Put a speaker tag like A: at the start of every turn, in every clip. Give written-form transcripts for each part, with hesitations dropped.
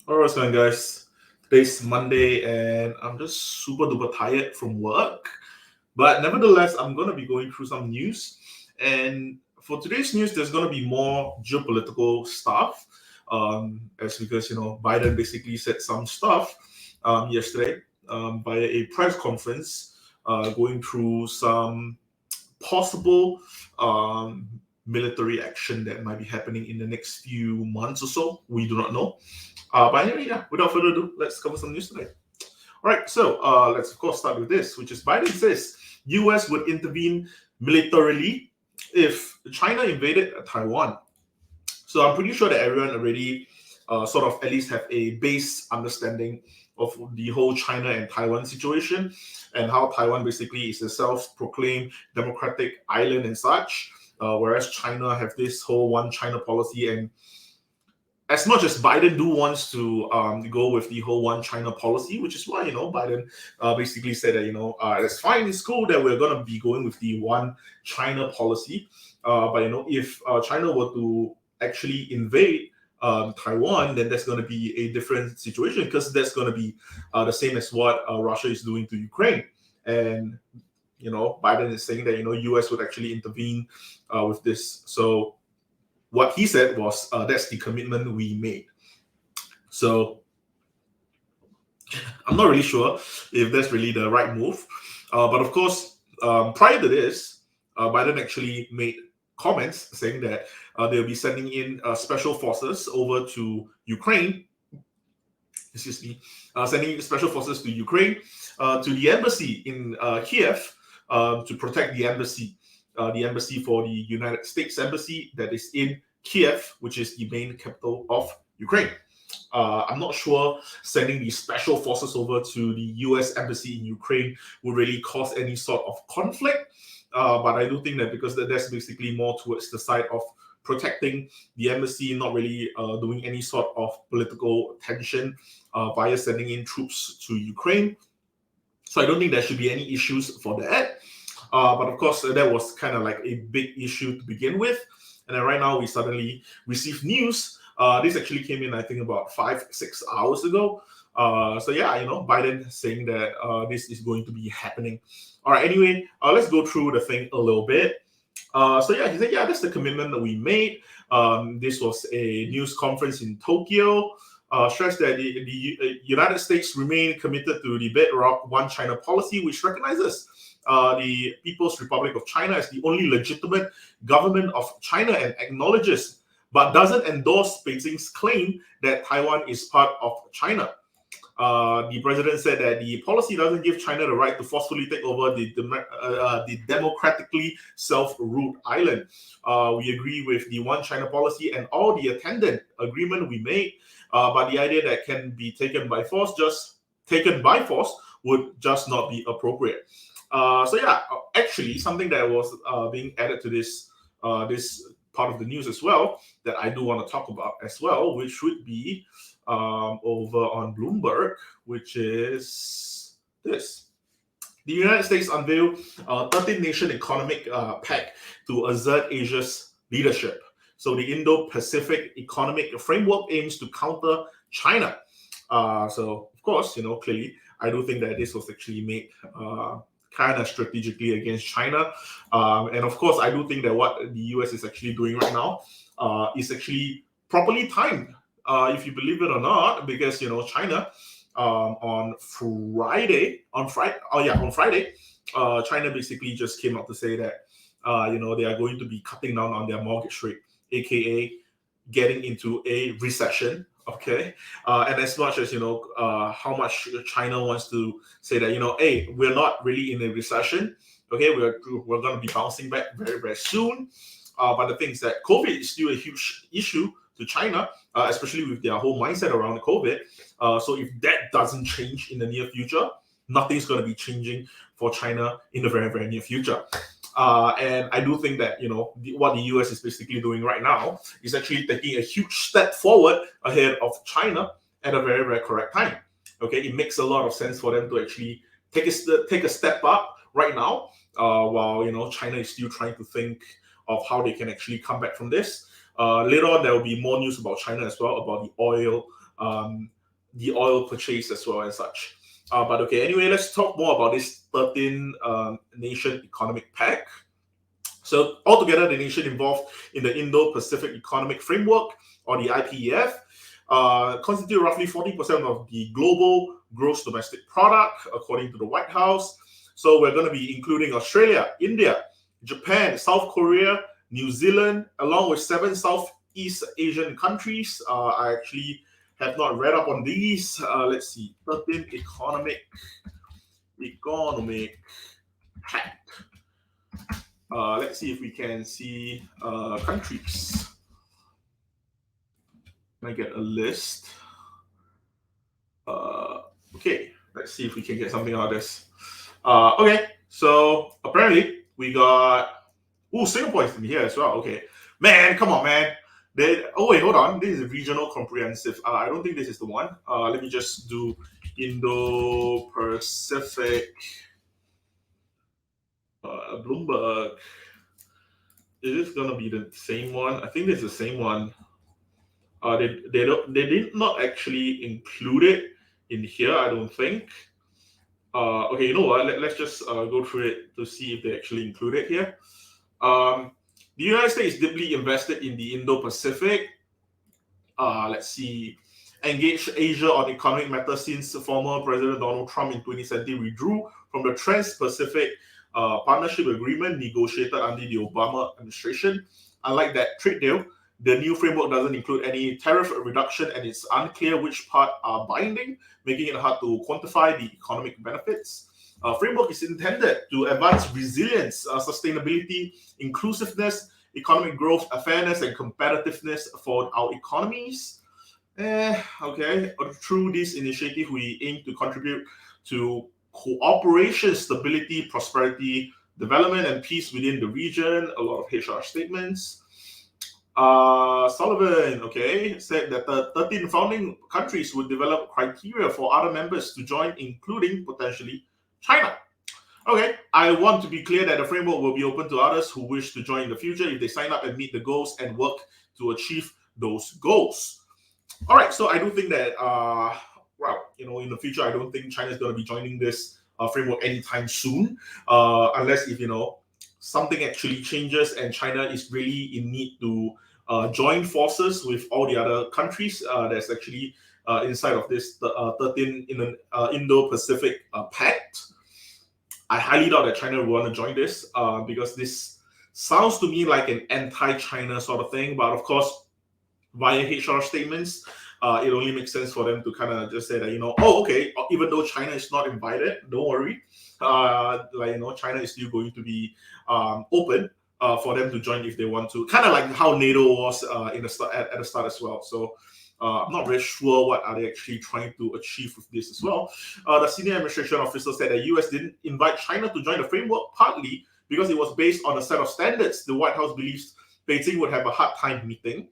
A: All right, man, guys. Today's Monday, and I'm just super duper tired from work. But nevertheless, I'm gonna be going through some news. And for today's news, there's gonna be more geopolitical stuff. As because Biden basically said some stuff yesterday via a press conference, going through some possible um, military action that might be happening in the next few months or so. We do not know. But anyway, yeah, without further ado, let's cover some news today. All right, so let's of course start with this, which is Biden says US would intervene militarily if China invaded Taiwan. So I'm pretty sure that everyone already sort of at least have a base understanding of the whole China and Taiwan situation and how Taiwan basically is a self-proclaimed democratic island and such, whereas China have this whole one China policy. And as much as Biden do wants to go with the whole one China policy, which is why Biden basically said that it's fine, it's cool that we're gonna be going with the one China policy, but if China were to actually invade Taiwan, then that's going to be a different situation because that's going to be the same as what Russia is doing to Ukraine, and Biden is saying that US would actually intervene with this. So what he said was that's the commitment we made. So I'm not really sure if that's really the right move. But of course, prior to this, Biden actually made comments saying that they'll be sending in special forces over to Ukraine. Excuse me, sending special forces to Ukraine, to the embassy in Kiev, to protect the embassy for the United States embassy that is in Kiev, which is the main capital of Ukraine. I'm not sure sending the special forces over to the US embassy in Ukraine will really cause any sort of conflict. But I do think that because that's basically more towards the side of protecting the embassy, not really doing any sort of political tension via sending in troops to Ukraine. So I don't think there should be any issues for that. But of course, that was kind of like a big issue to begin with. And then right now, we suddenly receive news. This actually came in, I think, about 5-6 hours ago. So yeah, Biden saying that this is going to be happening. All right, anyway, let's go through the thing a little bit. So yeah, he said, yeah, that's the commitment that we made. This was a news conference in Tokyo. Stressed that the United States remain committed to the bedrock One China policy, which recognizes the People's Republic of China as the only legitimate government of China and acknowledges but doesn't endorse Beijing's claim that Taiwan is part of China. The president said that the policy doesn't give China the right to forcefully take over the democratically self-ruled island. We agree with the One China policy and all the attendant agreement we made, but the idea that can be taken by force, would just not be appropriate. So yeah, actually, something that was being added to this part of the news as well that I do want to talk about as well, which would be over on Bloomberg, which is this. The United States unveiled a 13-nation economic pact to assert Asia's leadership. So the Indo Pacific Economic Framework aims to counter China. So of course, clearly, I do think that this was actually made kind of strategically against China. And of course, I do think that what the US is actually doing right now is actually properly timed, if you believe it or not, because China on Friday, China basically just came out to say that they are going to be cutting down on their mortgage rate, aka getting into a recession. Okay, and as much as how much China wants to say that hey, we're not really in a recession. Okay, we're going to be bouncing back very very soon. But the thing is that COVID is still a huge issue to China, especially with their whole mindset around COVID. So if that doesn't change in the near future, nothing's going to be changing for China in the very very near future. And I do think that what the US is basically doing right now is actually taking a huge step forward ahead of China at a very very correct time. Okay, it makes a lot of sense for them to actually take a step up right now, while China is still trying to think of how they can actually come back from this. Later on, there will be more news about China as well, about the oil the oil purchase as well and such. But okay, anyway, let's talk more about this 13 nation economic pact. So altogether, the nation involved in the Indo Pacific Economic Framework, or the IPEF, constitute roughly 40% of the global gross domestic product, according to the White House. So we're going to be including Australia, India, Japan, South Korea, New Zealand, along with 7 Southeast Asian countries. I actually have not read up on these. Let's see, 13 economic pact. Let's see if we can see countries. Can I get a list? Okay, let's see if we can get something out of this. Okay, so apparently we got. Oh, Singapore is in here as well. Okay, man, come on, man. Oh wait, hold on. This is regional comprehensive. I don't think this is the one. Let me just do Indo Pacific. Bloomberg. Is this gonna be the same one? I think this is the same one. They did not actually include it in here. I don't think. Okay, you know what? Let's just go through it to see if they actually include it here. The United States deeply invested in the Indo Pacific. Let's see. Engaged Asia on economic matters since former President Donald Trump in 2017 withdrew from the Trans-Pacific Partnership Agreement negotiated under the Obama administration. Unlike that trade deal, the new framework doesn't include any tariff reduction, and it's unclear which part are binding, making it hard to quantify the economic benefits. Framework is intended to advance resilience, sustainability, inclusiveness, economic growth, fairness, and competitiveness for our economies. Okay. Through this initiative, we aim to contribute to cooperation, stability, prosperity, development, and peace within the region. A lot of HR statements. Sullivan, okay, said that the 13 founding countries would develop criteria for other members to join, including potentially China. Okay, I want to be clear that the framework will be open to others who wish to join in the future if they sign up and meet the goals and work to achieve those goals. All right, so I do think that, in the future, I don't think China is going to be joining this framework anytime soon, unless if, something actually changes and China is really in need to join forces with all the other countries that's actually inside of this 13 Indo-Pacific Pact. I highly doubt that China will want to join this because this sounds to me like an anti-China sort of thing. But of course, via HR statements, it only makes sense for them to kind of just say that, okay, even though China is not invited, don't worry. China is still going to be open for them to join if they want to. Kind of like how NATO was at the start as well. So I'm not very sure what are they actually trying to achieve with this as well. The senior administration official said that US didn't invite China to join the framework, partly because it was based on a set of standards the White House believes Beijing would have a hard time meeting.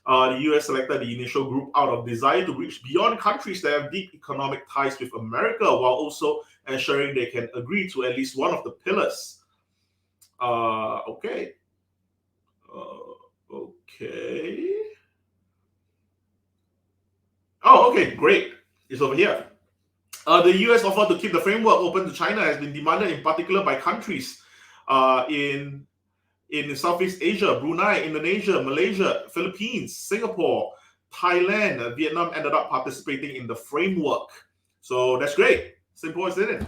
A: The US selected the initial group out of desire to reach beyond countries that have deep economic ties with America, while also ensuring they can agree to at least one of the pillars. Okay. Oh, okay, great. It's over here. The US offer to keep the framework open to China has been demanded in particular by countries in Southeast Asia. Brunei, Indonesia, Malaysia, Philippines, Singapore, Thailand, Vietnam ended up participating in the framework. So that's great. Simple as it.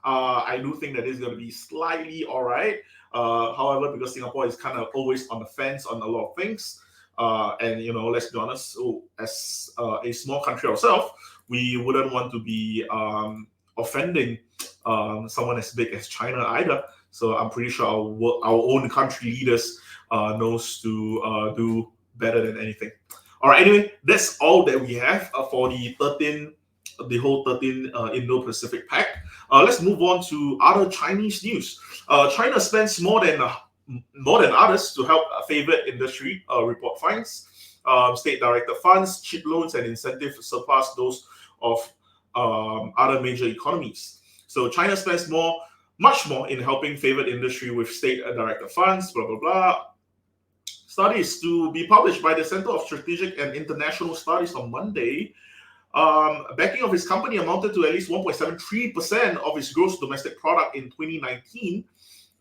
A: I do think that it's going to be slightly all right. However, because Singapore is kind of always on the fence on a lot of things, and let's be honest, as a small country ourselves, we wouldn't want to be offending someone as big as China either. So I'm pretty sure our own country leaders knows to do better than anything. All right. Anyway, that's all that we have for the whole 13 Indo-Pacific Pact. Let's move on to other Chinese news. China spends more than others to help favored industry, report finds. State-directed funds, cheap loans, and incentives surpass those of other major economies. So China spends much more in helping favored industry with state-directed funds, blah, blah, blah. Studies to be published by the Center of Strategic and International Studies on Monday backing of his company amounted to at least 1.73% of his gross domestic product in 2019.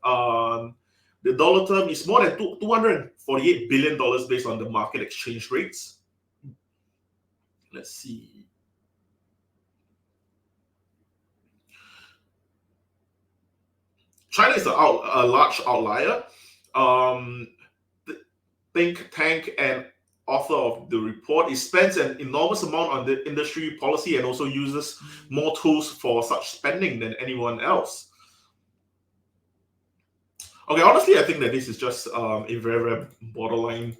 A: The dollar term is more than $248 billion based on the market exchange rates. Let's see. China is a large outlier. The think tank and author of the report, it spends an enormous amount on the industry policy and also uses more tools for such spending than anyone else. Okay, honestly, I think that this is just a very, very borderline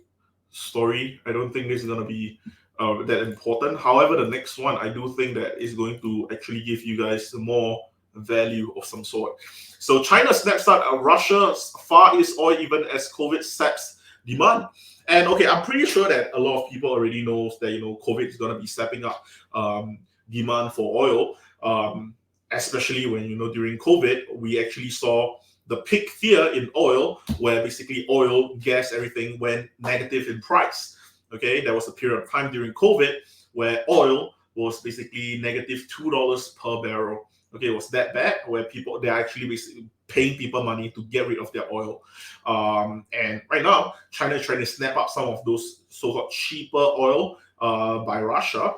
A: story. I don't think this is going to be that important. However, the next one, I do think that is going to actually give you guys more value of some sort. So China snaps up Russia's Far East oil even as COVID saps demand. And okay, I'm pretty sure that a lot of people already knows that COVID is going to be stepping up demand for oil, especially when during COVID we actually saw the peak fear in oil, where basically oil, gas, everything went negative in price. Okay, there was a period of time during COVID where oil was basically negative $2 per barrel. Okay, it was that bad where they're actually basically paying people money to get rid of their oil. And right now, China is trying to snap up some of those so-called cheaper oil by Russia.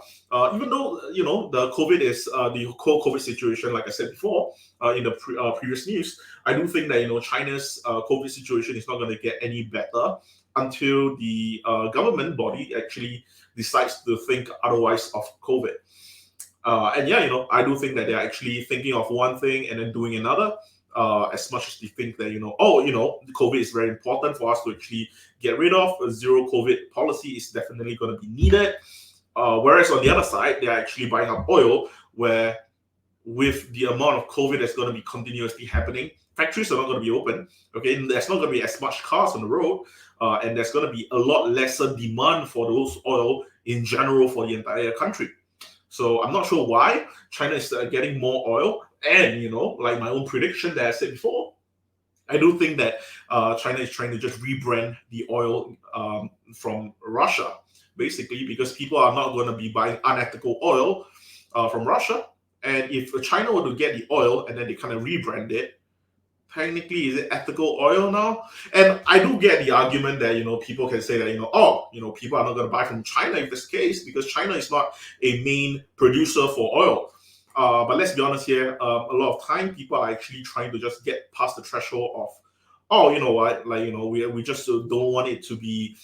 A: Even though the COVID is the whole COVID situation, like I said before in the previous news, I do think that China's COVID situation is not going to get any better until the government body actually decides to think otherwise of COVID. And yeah, I do think that they're actually thinking of one thing and then doing another. As much as they think that COVID is very important for us to actually get rid of. A zero COVID policy is definitely going to be needed. Whereas on the other side, they're actually buying up oil, where with the amount of COVID that's going to be continuously happening, factories are not going to be open. Okay, and there's not going to be as much cars on the road, and there's going to be a lot lesser demand for those oil in general for the entire country. So I'm not sure why China is getting more oil. And, like my own prediction that I said before, I do think that China is trying to just rebrand the oil from Russia, basically, because people are not going to be buying unethical oil from Russia. And if China were to get the oil and then they kind of rebrand it, technically, is it ethical oil now? And I do get the argument that people can say that people are not going to buy from China if this case, because China is not a main producer for oil. But let's be honest here, a lot of time people are actually trying to just get past the threshold of, you know what, we just don't want it to be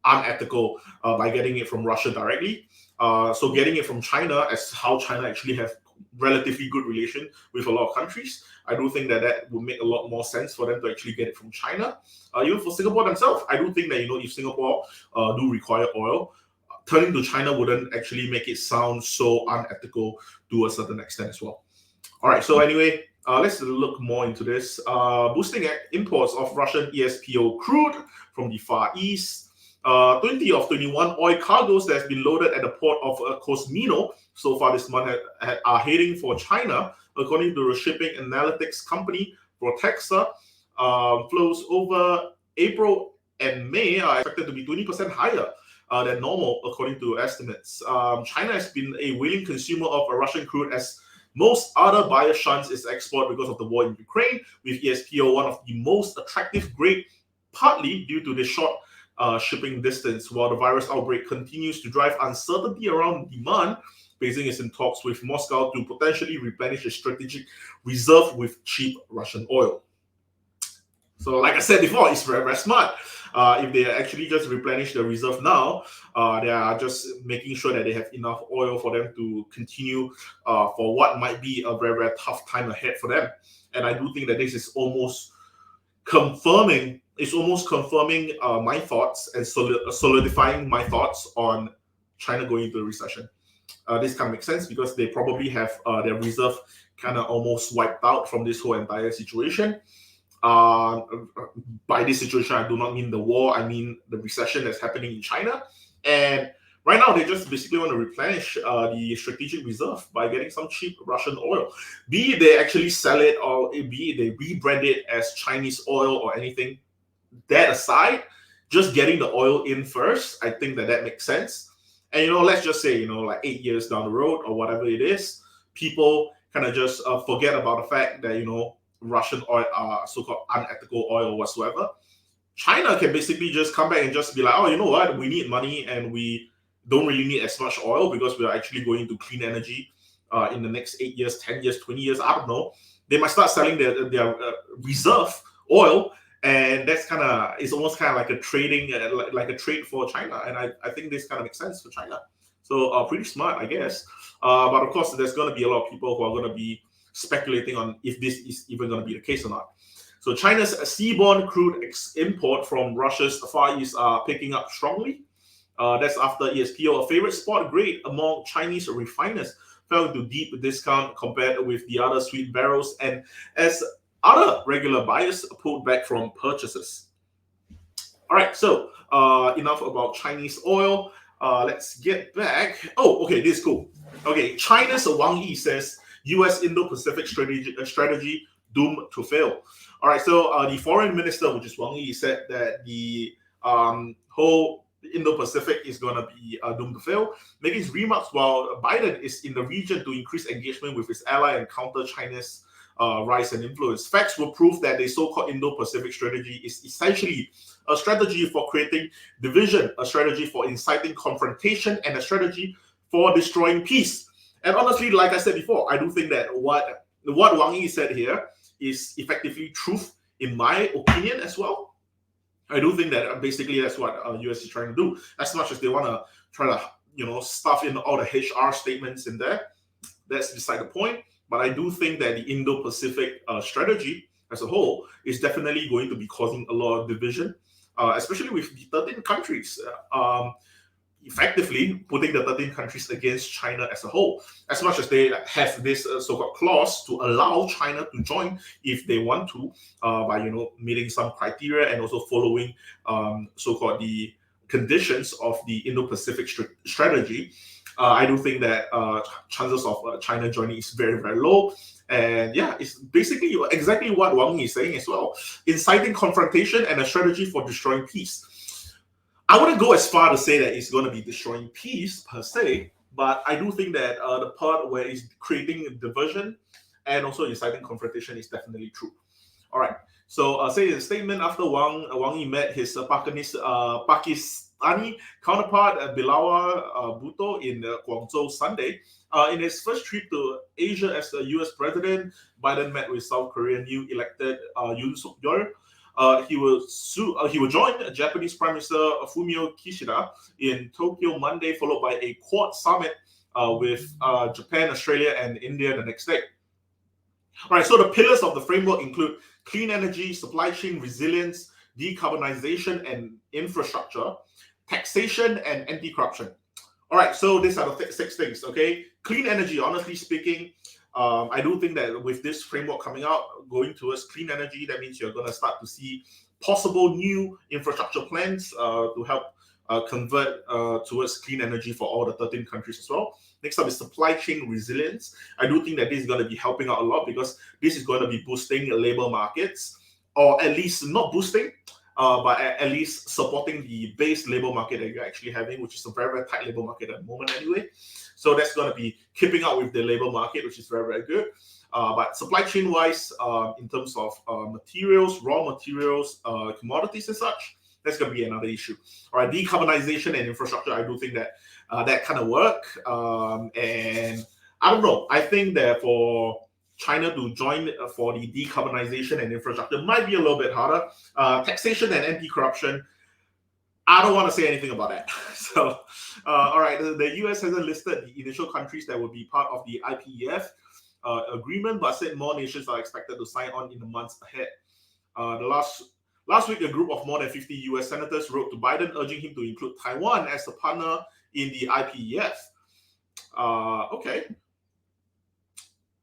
A: unethical by getting it from Russia directly. So getting it from China, as how China actually have relatively good relation with a lot of countries, I do think that would make a lot more sense for them to actually get it from China. Even for Singapore themselves, I do think that if Singapore do require oil, turning to China wouldn't actually make it sound so unethical to a certain extent as well. All right, so anyway, let's look more into this. Boosting imports of Russian ESPO crude from the Far East. 20 of 21 oil cargoes that have been loaded at the port of Cosmino so far this month are heading for China, according to the shipping analytics company Protexa. Flows over April and May are expected to be 20% higher than normal, according to estimates. China has been a willing consumer of Russian crude, as most other buyers shuns its export because of the war in Ukraine, with ESPO one of the most attractive grade, partly due to the short shipping distance. While the virus outbreak continues to drive uncertainty around demand, Beijing is in talks with Moscow to potentially replenish a strategic reserve with cheap Russian oil. So like I said before, it's very, very smart. If they actually just replenish the reserve now, they are just making sure that they have enough oil for them to continue for what might be a very, very tough time ahead for them. And I do think that this is almost confirming my thoughts and solidifying my thoughts on China going into a recession. This kind of makes sense because they probably have their reserve kind of almost wiped out from this whole entire situation. By this situation, I do not mean the war, I mean the recession that's happening in China. And right now, they just basically want to replenish the strategic reserve by getting some cheap Russian oil. Be it they actually sell it, or be it they rebrand it as Chinese oil or anything. That aside, just getting the oil in first, I think that makes sense. And let's just say like 8 years down the road or whatever it is, people kind of just forget about the fact that Russian oil are so-called unethical oil whatsoever. China can basically just come back and just be like, oh, you know what, we need money and we don't really need as much oil because we are actually going to clean energy in the next 8 years, 10 years, 20 years, I don't know. They might start selling their reserve oil, and that's it's almost kind of like a trading, like a trade for China. And I think this kind of makes sense for China. So pretty smart, I guess. But of course, there's going to be a lot of people who are going to be speculating on if this is even going to be the case or not. So China's seaborne crude import from Russia's Far East are picking up strongly. That's after ESPO, a favorite spot grade among Chinese refiners, fell into deep discount compared with the other sweet barrels, and as other regular buyers pulled back from purchases. All right, so enough about Chinese oil. Let's get back. Oh, okay, this is cool. Okay, China's Wang Yi says U.S. Indo Pacific strategy doomed to fail. All right, so the foreign minister, which is Wang Yi, said that the whole Indo Pacific is going to be doomed to fail, making his remarks while Biden is in the region to increase engagement with his ally and counter China's rise and influence. Facts will prove that the so-called Indo Pacific strategy is essentially a strategy for creating division, a strategy for inciting confrontation, and a strategy for destroying peace. And honestly, like I said before, I do think that what Wang Yi said here is effectively truth, in my opinion, as well. I do think that basically that's what US is trying to do. As much as they want to try to, stuff in all the HR statements in there, that's beside the point. But I do think that the Indo-Pacific strategy as a whole is definitely going to be causing a lot of division, especially with the 13 countries. Effectively putting the 13 countries against China as a whole, as much as they have this so-called clause to allow China to join if they want to, by meeting some criteria and also following so-called the conditions of the Indo-Pacific strategy. I do think that chances of China joining is very, very low. And yeah, it's basically exactly what Wang Yi is saying as well, inciting confrontation and a strategy for destroying peace. I wouldn't go as far to say that it's going to be destroying peace per se, but I do think that the part where it's creating division and also inciting confrontation is definitely true. All right. So, say a statement after Wang Yi met his Pakistani counterpart Bilawal Bhutto in Guangzhou Sunday. In his first trip to Asia as a U.S. president, Biden met with South Korean new elected Yoon Suk-yeol. He will join Japanese Prime Minister Fumio Kishida in Tokyo Monday, followed by a Quad summit with Japan, Australia, and India the next day. All right, so the pillars of the framework include clean energy, supply chain resilience, decarbonization and infrastructure, taxation, and anti-corruption. All right, so these are the 6 things, okay? Clean energy, honestly speaking, I do think that with this framework coming out, going towards clean energy, that means you're going to start to see possible new infrastructure plans to help convert towards clean energy for all the 13 countries as well. Next up is supply chain resilience. I do think that this is going to be helping out a lot because this is going to be boosting labor markets, or at least not boosting, but at least supporting the base labor market that you're actually having, which is a very, very tight labor market at the moment anyway. So that's going to be keeping up with the labor market, which is very, very good. But supply chain wise, in terms of materials, raw materials, commodities and such, that's going to be another issue. All right, decarbonization and infrastructure, I do think that that kind of work. And I don't know. I think that for China to join for the decarbonization and infrastructure might be a little bit harder. Taxation and anti-corruption, I don't want to say anything about that. So, all right, the US hasn't listed the initial countries that will be part of the IPEF agreement, but said more nations are expected to sign on in the months ahead. Last week, a group of more than 50 US senators wrote to Biden urging him to include Taiwan as a partner in the IPEF. Okay,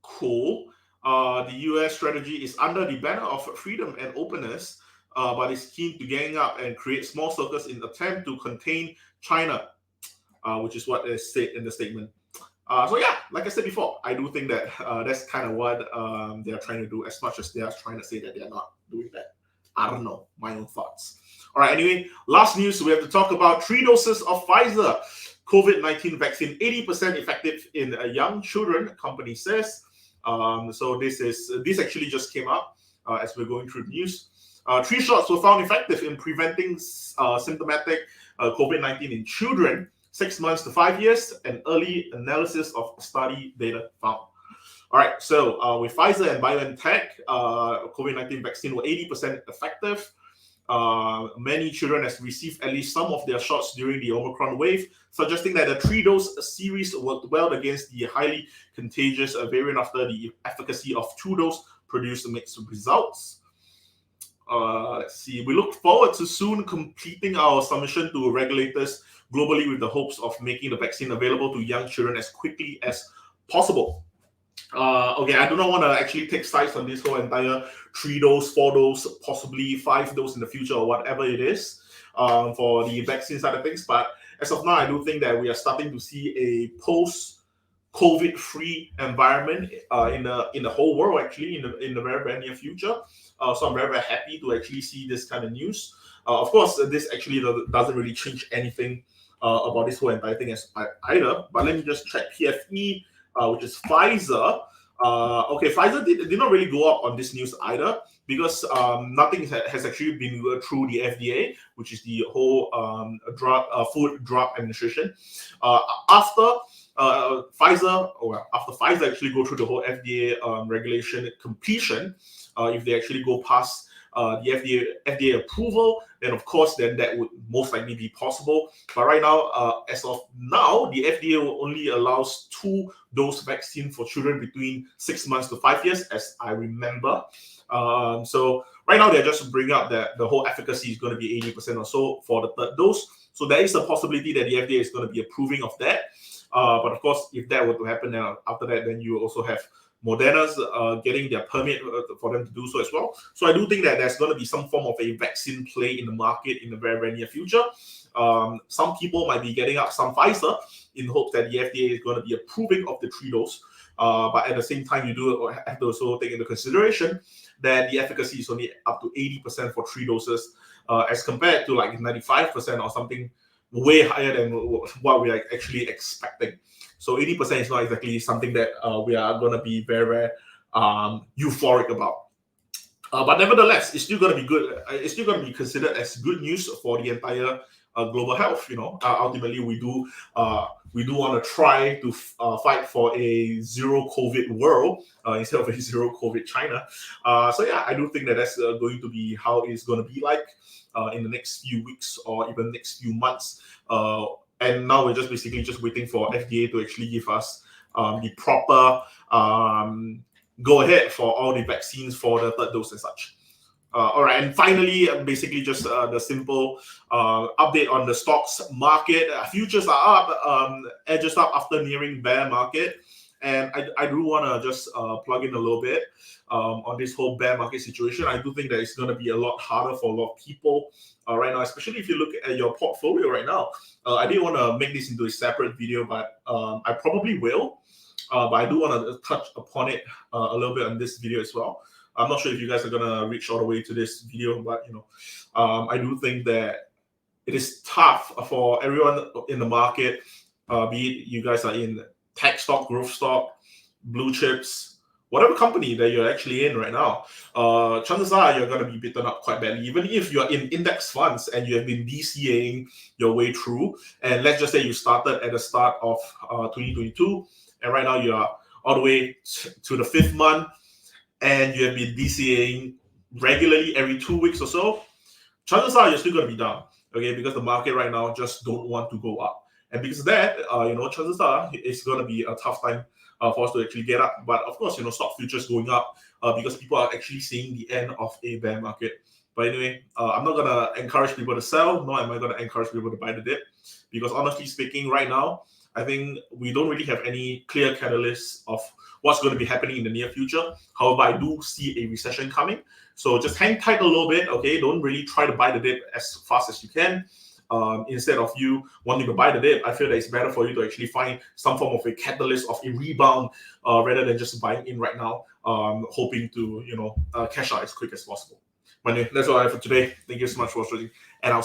A: cool. The US strategy is under the banner of freedom and openness, but is keen to gang up and create small circles in attempt to contain China, which is what is said in the statement. So yeah, like I said before, I do think that that's kind of what they are trying to do, as much as they are trying to say that they are not doing that. I don't know, my own thoughts. All right, anyway, last news, we have to talk about 3 doses of Pfizer. COVID-19 vaccine 80% effective in young children, company says. So this actually just came up as we're going through the news. 3 shots were found effective in preventing symptomatic COVID-19 in children 6 months to 5 years, and early analysis of study data found. All right, so with Pfizer and BioNTech, COVID-19 vaccine were 80% effective. Many children has received at least some of their shots during the Omicron wave, suggesting that the 3-dose series worked well against the highly contagious variant after the efficacy of 2-dose produced mixed results. Let's see. We look forward to soon completing our submission to regulators globally with the hopes of making the vaccine available to young children as quickly as possible. Okay, I do not want to actually take sides on this whole entire 3-dose, 4-dose, possibly 5-dose in the future or whatever it is for the vaccine side of things. But as of now, I do think that we are starting to see a post-COVID-free environment in the whole world, actually, in the very, very near future. So I'm very, very happy to actually see this kind of news. Of course, this actually doesn't really change anything about this whole entire thing either. But let me just check PFE. Which is Pfizer. Okay, Pfizer did not really go up on this news either, because nothing has actually been through the FDA, which is the whole Food Drug Administration. After Pfizer actually go through the whole FDA regulation completion, if they actually go past the FDA approval, then of course that would most likely be possible. But right now, as of now, the FDA only allows 2-dose vaccine for children between 6 months to 5 years, as I remember. So right now they're just bringing up that the whole efficacy is going to be 80% or so for the 3rd dose. So there is a possibility that the FDA is going to be approving of that. But of course, if that were to happen, after that, then you also have Moderna's getting their permit for them to do so as well. So I do think that there's going to be some form of a vaccine play in the market in the very, very near future. Some people might be getting up some Pfizer in hopes that the FDA is going to be approving of the 3-dose. But at the same time, you do have to also take into consideration that the efficacy is only up to 80% for 3 doses, as compared to like 95% or something way higher than what we are actually expecting. So 80% is not exactly something that we are going to be very, very euphoric about. But nevertheless, it's still going to be good. It's still going to be considered as good news for the entire global health. Ultimately, we do want to try to fight for a zero COVID world instead of a zero COVID China. So yeah, I do think that that's going to be how it's going to be like in the next few weeks or even next few months. And now we're just basically just waiting for FDA to actually give us the proper go ahead for all the vaccines for the 3rd dose and such. All right, and finally, basically just the simple update on the stocks market. Futures are up, edges up after nearing bear market. And I do want to just plug in a little bit on this whole bear market situation. I do think that it's going to be a lot harder for a lot of people right now, especially if you look at your portfolio right now. I didn't want to make this into a separate video, but I probably will. But I do want to touch upon it a little bit on this video as well. I'm not sure if you guys are going to reach all the way to this video, but I do think that it is tough for everyone in the market, be it you guys are in tech stock, growth stock, blue chips, whatever company that you're actually in right now, chances are you're going to be bitten up quite badly. Even if you're in index funds and you have been DCAing your way through, and let's just say you started at the start of 2022, and right now you are all the way to the 5th month, and you have been DCAing regularly every 2 weeks or so, chances are you're still going to be down, okay? Because the market right now just don't want to go up. And because of that, chances are it's going to be a tough time for us to actually get up. But of course, stock futures going up because people are actually seeing the end of a bear market. But anyway, I'm not going to encourage people to sell, nor am I going to encourage people to buy the dip. Because honestly speaking, right now, I think we don't really have any clear catalysts of what's going to be happening in the near future. However, I do see a recession coming. So just hang tight a little bit, okay? Don't really try to buy the dip as fast as you can. Instead of you wanting to buy the dip, I feel that it's better for you to actually find some form of a catalyst of a rebound rather than just buying in right now, hoping to, cash out as quick as possible. But anyway, that's all I have for today. Thank you so much for watching, and I'll